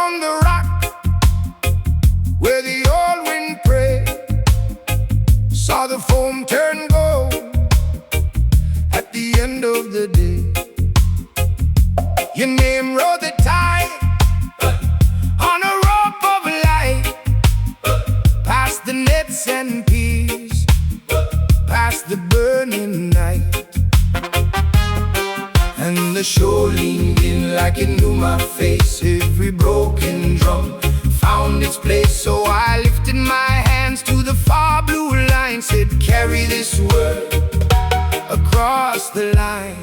on the rock where the old wind prayed, saw the foam turn gold at the end of the day. Your name rode the tide on a rope of light, past the nets and peas, past the burning night. And the shore leaned in like it knew my face. Every broken drum found its place. So I lifted my hands to the far blue line, said, carry this word across the line.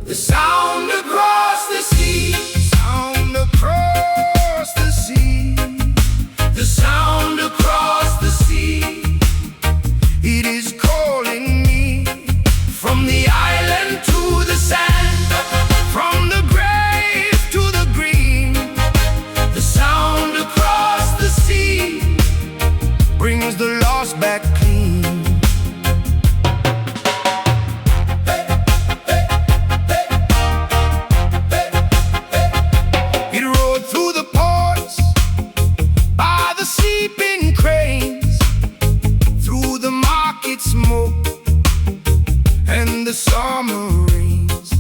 The sound across the sea, sound across the sea, the sound across the sea. It is calling me from the island to the sand, from the grave to the green. The sound across the sea brings the lost back clean. It rode through the ports by the sleeping cranes, through the market smoke and the summer rains.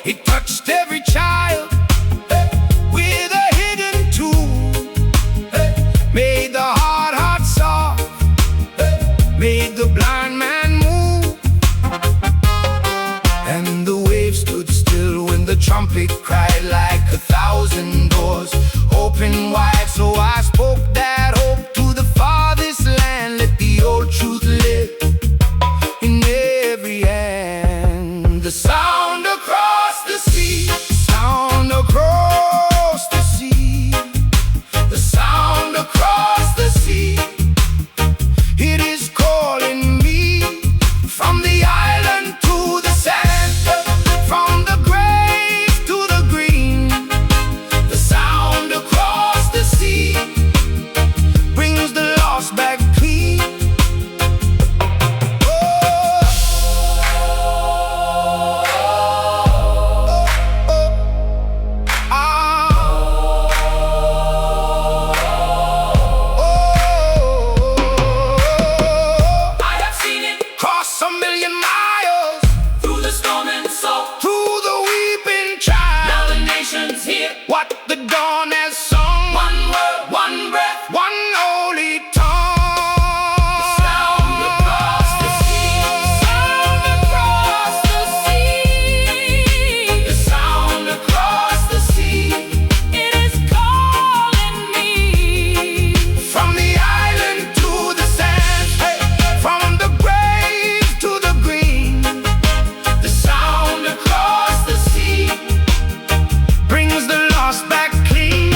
It touched every child with a hidden tool, made the heart soft, made the blind man move. And the waves stood still when the trumpet cried, like 1,000 doors open wide. So I spoke that hope to the farthest land. Let the old truth live in every hand. The sound across the sea, sound across the sea, the sound across the sea. It is calling me from the island to the sand, from the grave to the green. The sound across the sea brings the lost back clean. I have seen it Cross a million miles, through the storm and salt. through the weeping child. Now the nation's here. What the dawn has sung, One word, one breath. one holy tongue. Sound across the sea. Sound across the sea. The sound across the sea. It is calling me From the island to the sand, hey, from the grave to the green. the sound across the sea. Brings the lost back clean.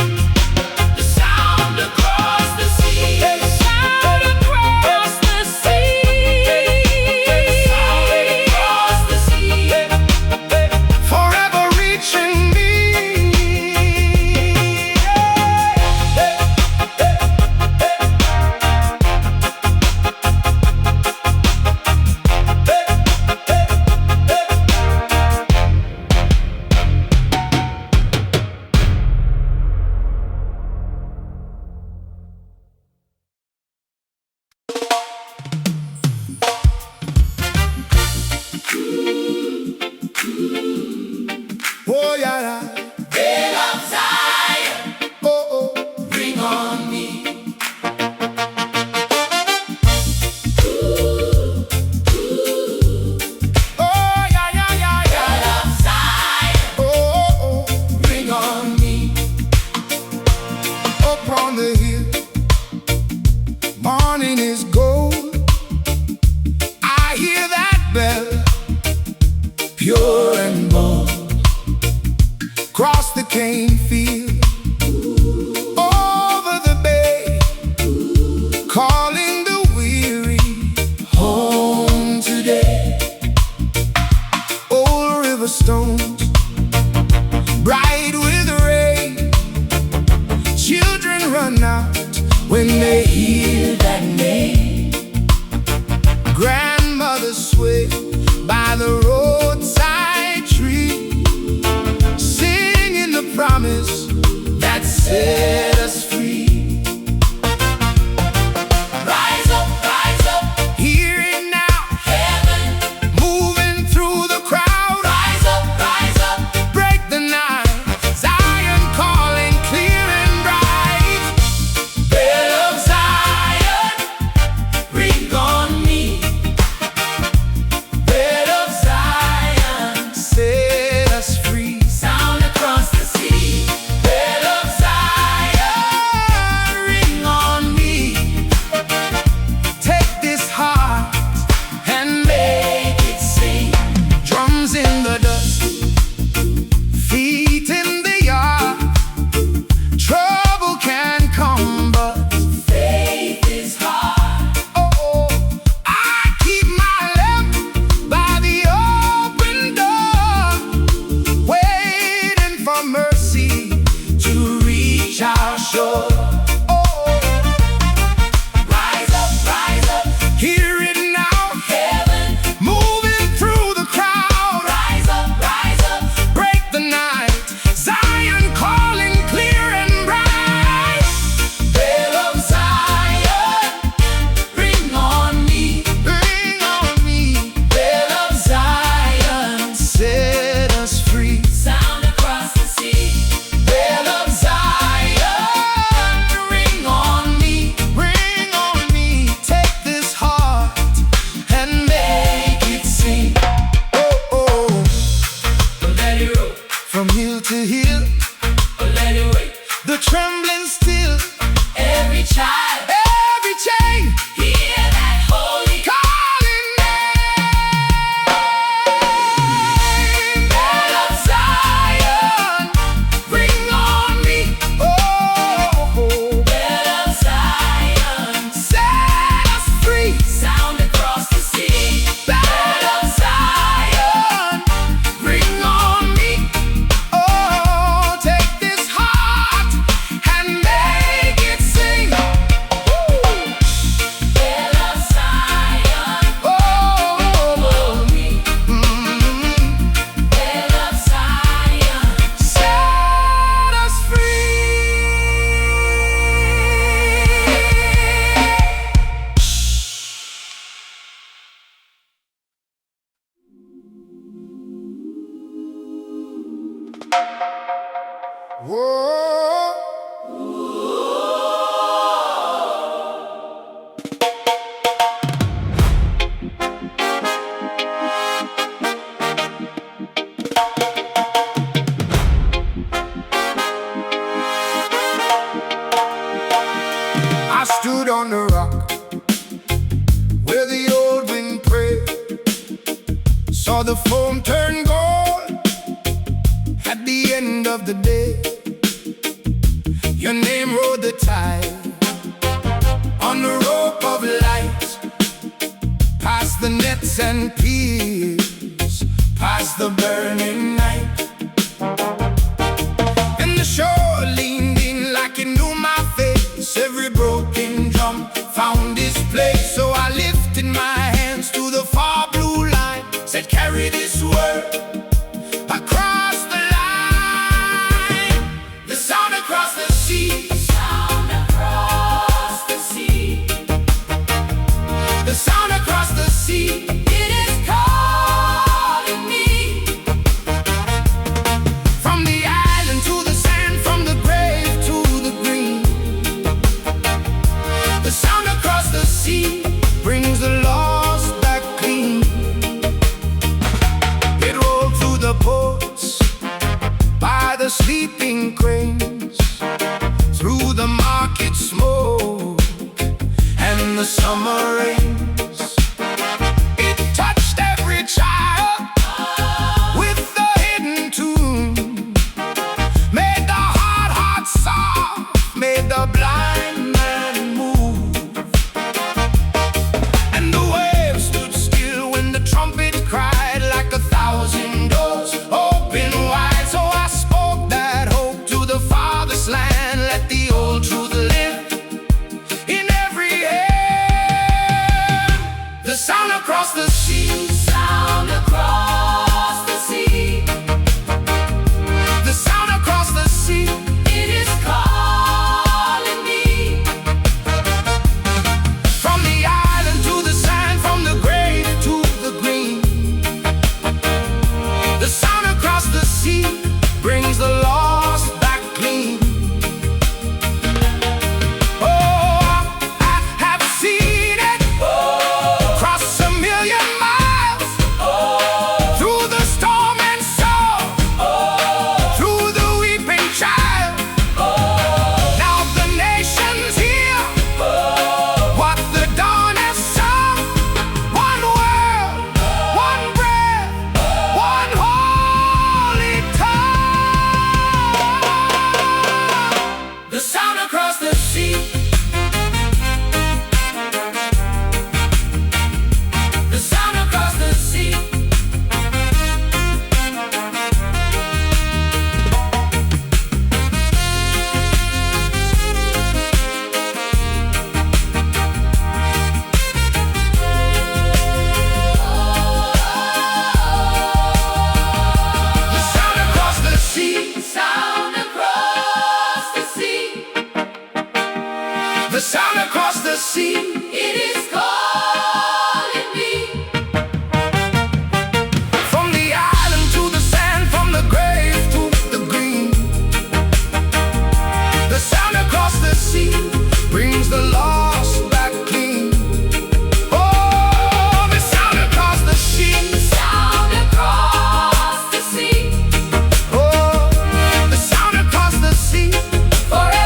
The sound across the sea. Hey. The sound across the sea. The sound across the sea. Forever reaching me. Oh yeah, yeah. Hail of Zion, Oh oh. bring on me. Oh yeah, yeah, yeah, yeah. Hail of Zion, Oh oh oh. bring on me. Up on the hill, morning is gold. I hear that bell, pure and bold. Cross the cane field, over the bay, calling the weary home today. Old river stones, bright with rain. Children run out when they hear that name. Grandmothers sway by the roadside tree, singing the promise trembling still. Every child, Every chain, hear that holy calling name. bell of Zion. Bring on me, oh, Bell of Zion, set us free. sound across the sea. Bell of Zion, Bring on me, oh, take this heart and make it sing. bell of Zion, Oh, on me. Bell of Zion, set us free. Whoa. I stood on the rock where the old wind prayed, saw the foam turn gold at the end of the day. Your name rode the tide on the rope of light, past the nets and piers, past the burning night. And the shore leaned in like it knew my face. Every broken drum found its place. So I lifted my hands to the far blue line, said, carry this word across the line. The sound across the sea, sound across the sea. the sound across the sea. It is calling me. From the island to the sand, from the grave to the green. The sound across the sea brings the lost back clean. It rolled through the ports by the sleeping cranes, through the market smoke and the summer rains. It touched every child with the hidden tune, made the heart soft, made the blind man move. And the waves stood still when the trumpet cried, like 1,000 doors open wide. So I spoke that hope to the father's land, let the old truth live in every hand. The sound across the sea, Sound across the sea. the sound across the sea. It is calling me. From the island to the sand, from the grave to the green. The sound across the sea brings the lost back clean. Oh, I have seen it across a million miles, through the storm and storm, through the weeping child. Now the nations hear what the dawn has sung. One world, one breath, one holy tongue. The sound across the sea, the sound across the sea. The sound across the sea, Sound across the sea. the sound across the sea. It is calling me. From the island to the sand, from the grave to the green. The sound across the sea brings the lost back clean. Oh, the sound across the sea. Sound across the sea. Oh, the sound across the sea. Forever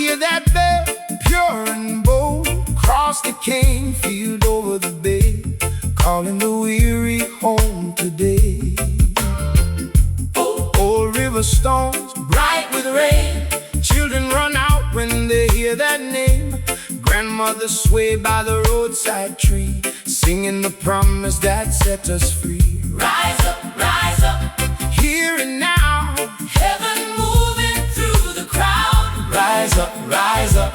Hear that bell, pure and bold, across the cane field over the bay, calling the weary home today. Old river stones, bright with rain, children run out when they hear that name. Grandmothers sway by the roadside tree, singing the promise that set us free. Rise up, Here and now, heaven moving through the crowd. rise up,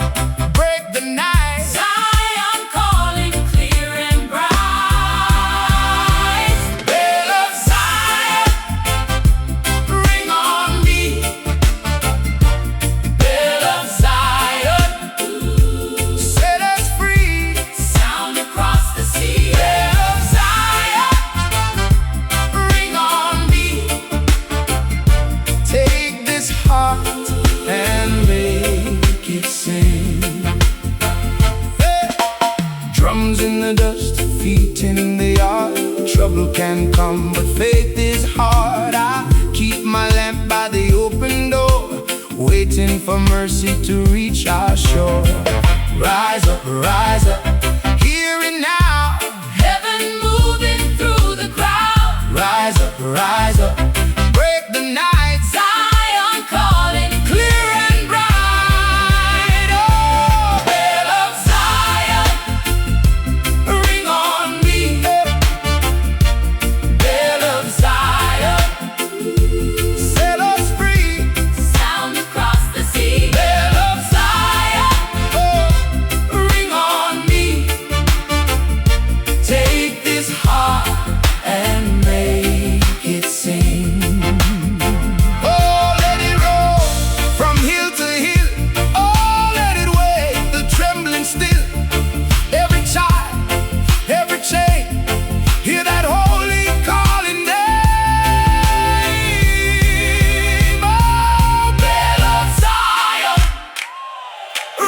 break the night. Zion calling clear and bright. Bell of Zion, ring on me. Bell of Zion, Set us free. sound across the sea. Bell of Zion, ring on me. Take this heart and make it sing. Hey! Drums in the dust, feet in the yard. Trouble can come, but faith is hard. I keep my lamp by the open door, waiting for mercy to reach our shore. Rise up, here and now. Heaven moving through the crowd. Rise up, break the night. Zion calling Clear and bright. Oh, Bell of Zion, ring on me. Bell of Zion, Set us free. sound across the sea. Bell of Zion, oh, ring on me. Take this heart and make it sing. Oh, let it roll from hill to hill. Oh, let it wave, the trembling still. Every child, every chain, hear that holy calling name. Oh, Bell of Zion,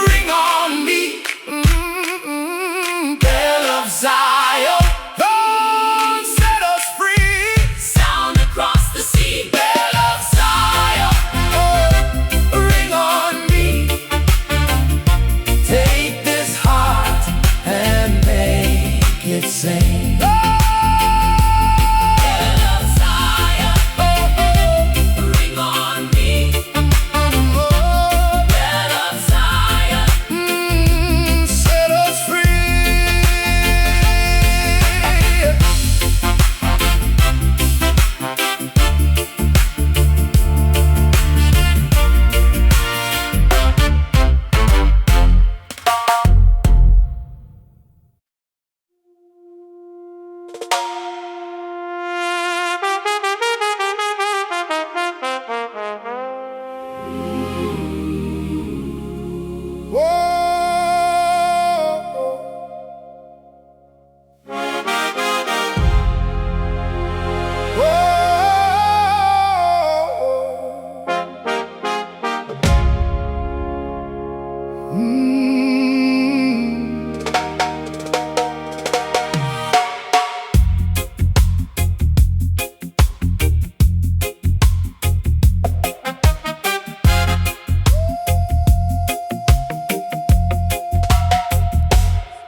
ring on me. Bell of Zion, oh, set us free. Sound across the sea. Bell of Zion, oh, ring on me. Take this heart and make it sing. Bell of Zion, ring on me. Bell of Zion, Set us free.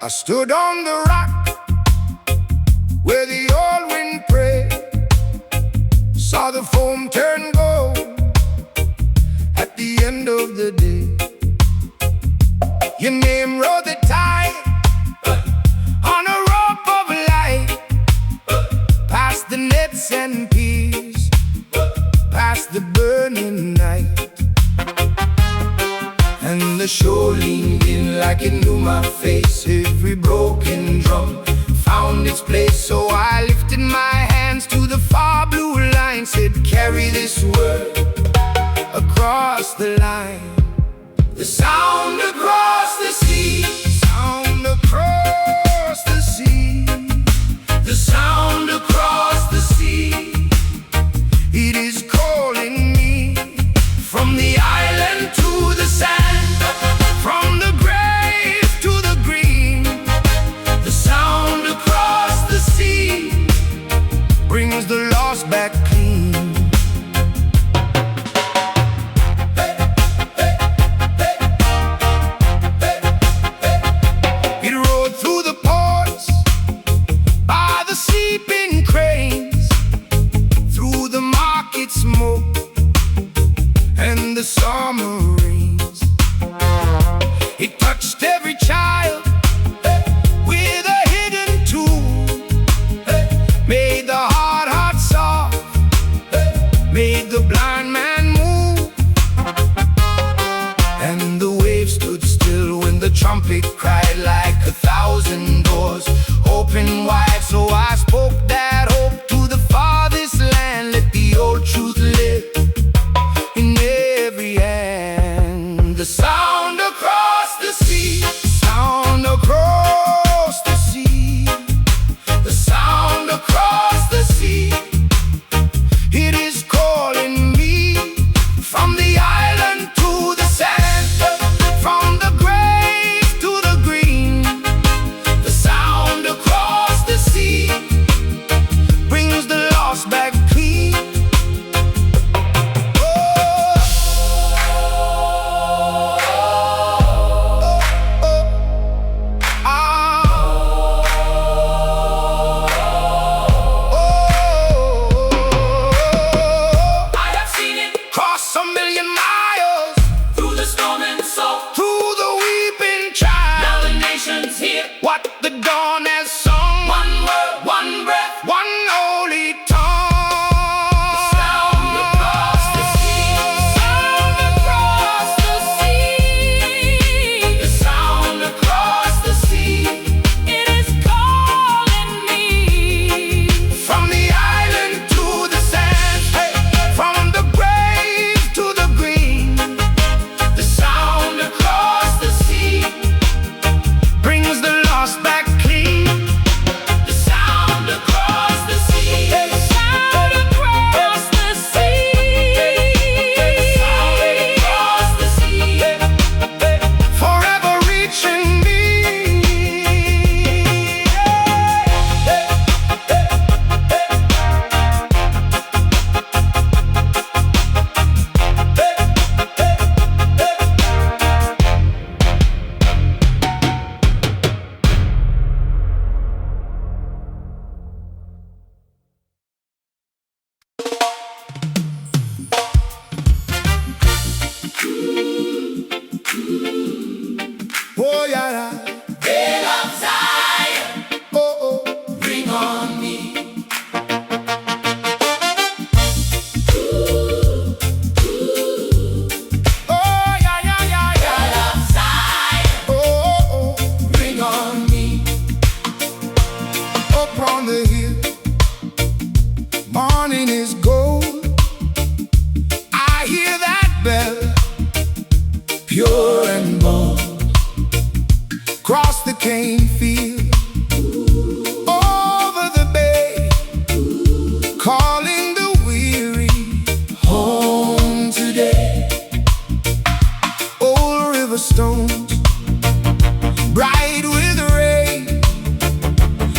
I stood on the rock where the old wind prayed, saw the foam turn gold at the end of the day. Your name rode the tide on a rope of light, past the nets and peace, past the burning night. And the shore leaned in like it knew my face. Every broken drum found its place. So I lifted my hands to the far blue line, said, carry this word across the line. The sound across the sea, sound across the sea, the sound across the sea. It is calling me from the island to the sand, from the grave to the green. The sound across the sea brings the lost back clean. trumpet cried like 1,000 doors open wide. So I spoke that hope to the farthest land. Let the old truth live in every hand. The sound across the sea, sound across the sea, the sound across the sea. It is calling me from the island to the sand, from the gray to the green. The sound across the sea brings the lost back clean. A million miles Through the storm and salt, through the weeping child. now the nation's here. What the dawn has sung, One word, one breath, one holy tongue. sound across the sea. Sound across the sea. The sound across the sea, It is calling me from the island to the sand, hey, from the grave to the green. The sound across the sea brings the lost back clean. the sound across the sea. The sound across the sea. Sound across the sea. Forever reaching me. Oh yeah, yeah. Hail of Zion, Oh oh. bring on me. Oh yeah, yeah, yeah, yeah. Hail of Zion, Oh oh. bring on me. Up on the hill, morning is gold. I hear that bell, pure and bold. Cross the cane field, over the bay, calling the weary home today. Old river stones, bright with rain.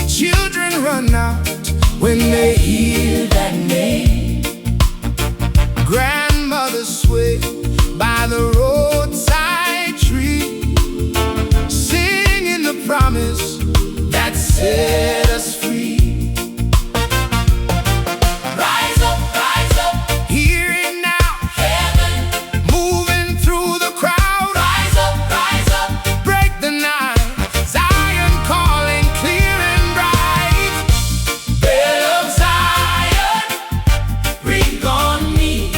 Children run out when they hear that name. Grandmothers sway by the roadside tree, singing the promise that set us free. Rise up, Hear it now, heaven. moving through the crowd. Rise up, Break the night, Zion calling clear and bright. Hail of Zion, bring on me.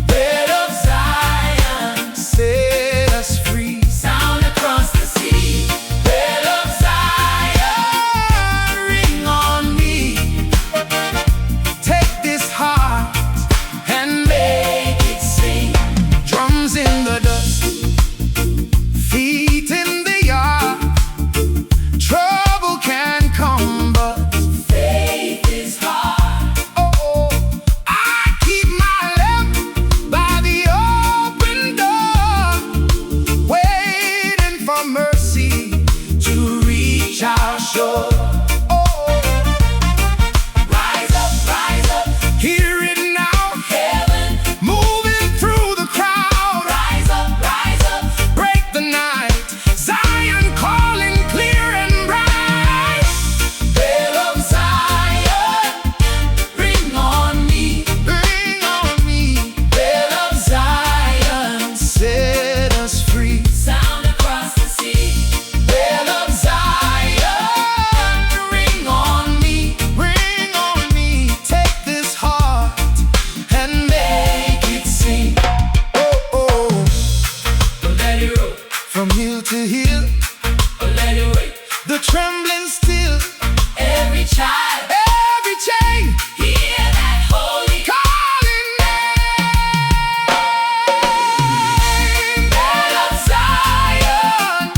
Bed of Zion, set us free. Sound across the sea. Bed of Zion, ring on me. Take this heart and make it sing. Drums in the dust, feet in the yard. Trouble can come, but Faith is hard. oh, I keep my lamp by the open door, waiting for mercy to reach our shore. Oh, Rise up, hear it now, heaven. moving through the crowd. Rise up, Break the night, Zion calling clear and bright. Bed of Zion, bring on me. ring on me. Bed of Zion, set us free. Sound across the sea. from hill to hill. Oh, let it wait. The trembling still, Every child, every chain hear that holy calling name. bell of Zion.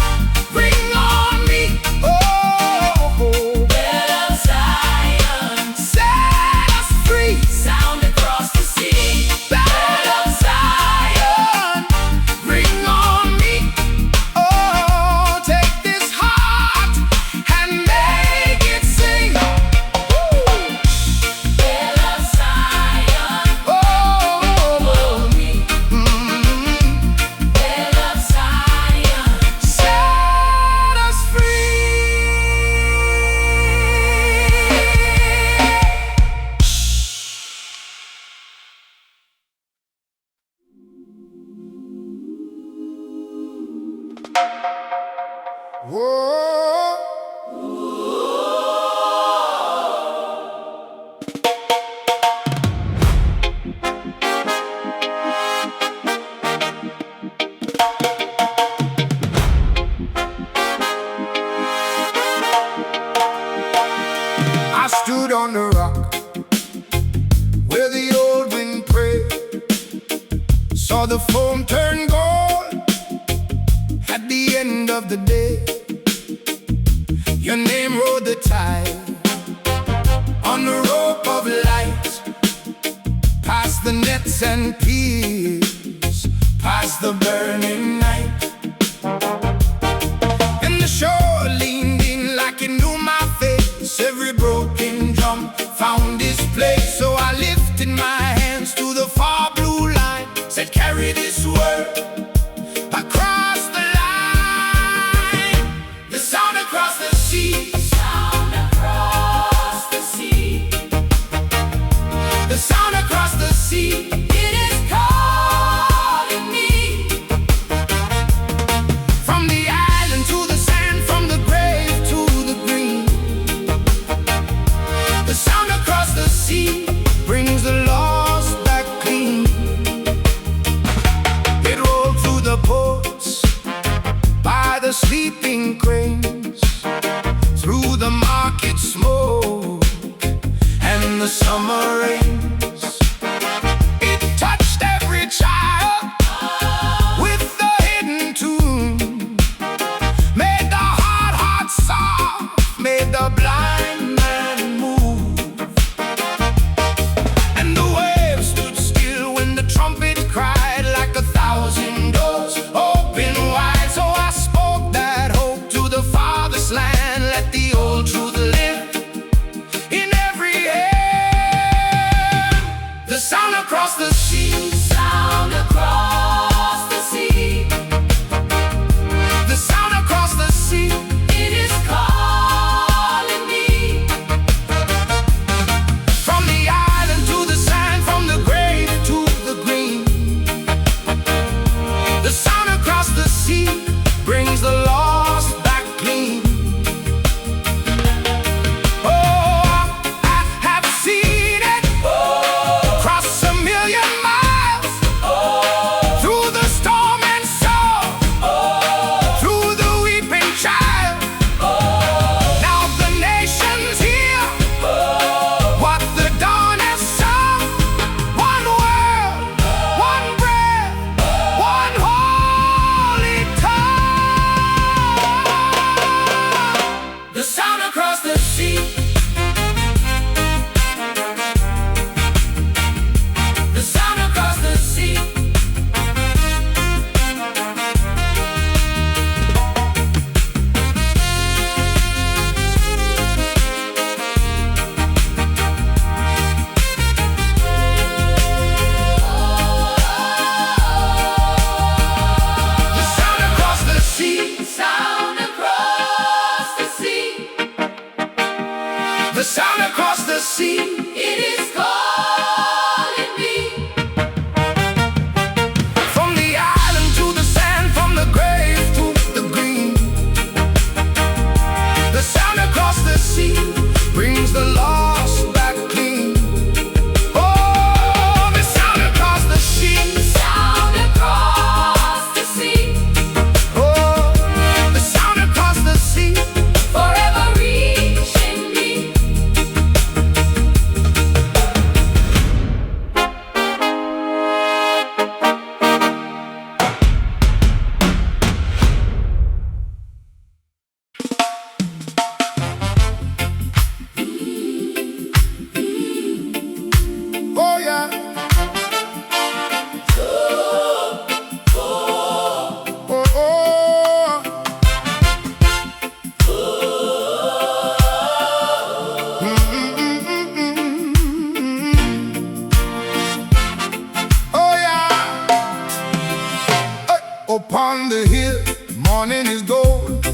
Bring on me, oh, Bell of Zion, set us free. sound across the sea. Bell of Zion, bring on me, oh, take this heart and make it sing. Bell of Zion, Oh, hold me. Bell of Zion, set us free. Whoa. I stood on the rock where the old wind prayed, saw the foam turn gold at the end of the day. Your name rode the tide on the rope of light, past the nets and piers, past the burning night. And the shore leaned in like it knew my face. Every broken drum found its place. So I lifted my hands to the far blue line, said, carry this word across the line. The sound across the sea, sound across the sea. the sound across the sea. It is calling me. From the island to the sand, from the grave to the green. The sound across the sea, bring here, morning is gold.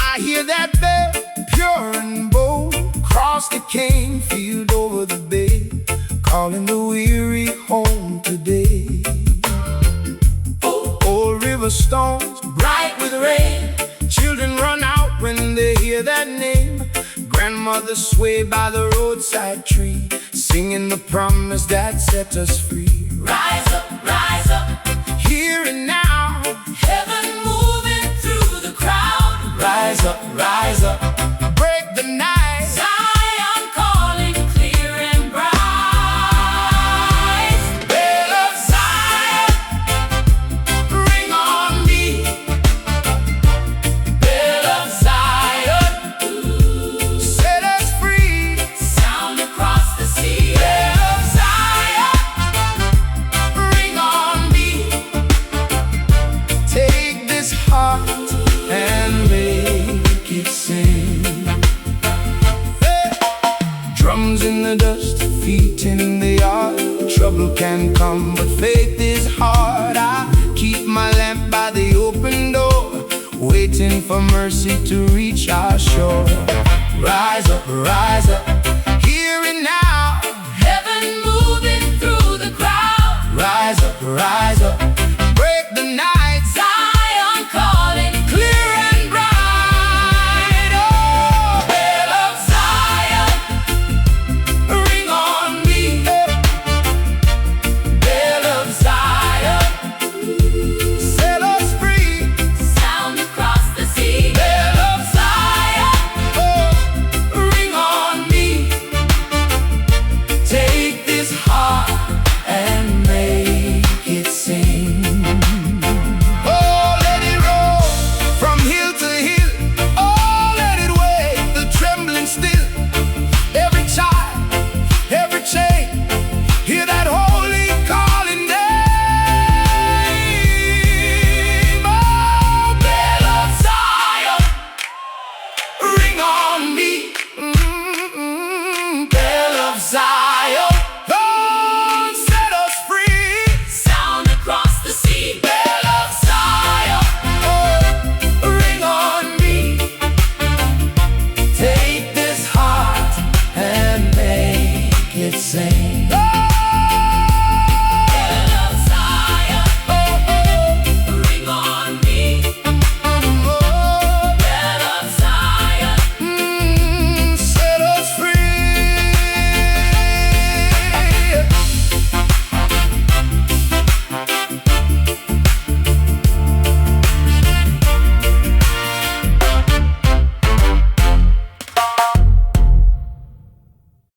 I hear that bell, pure and bold, across the cane field over the bay, calling the weary home today. Old river stones, bright with rain, children run out when they hear that name. Grandmothers sway by the roadside tree, singing the promise that set us free. Rise up, here and now, heaven moving through the crowd. rise up, break the night. Zion calling clear and bright. Bell of Zion, ring on me. Bell of Zion, Set us free. sound across the sea. Bell of Zion, ring on me. Take this heart and make it sing. Hey! Drums in the dust, feet in the yard. Trouble can come, but faith is hard. I keep my lamp by the open door, waiting for mercy to reach our shore. Rise up,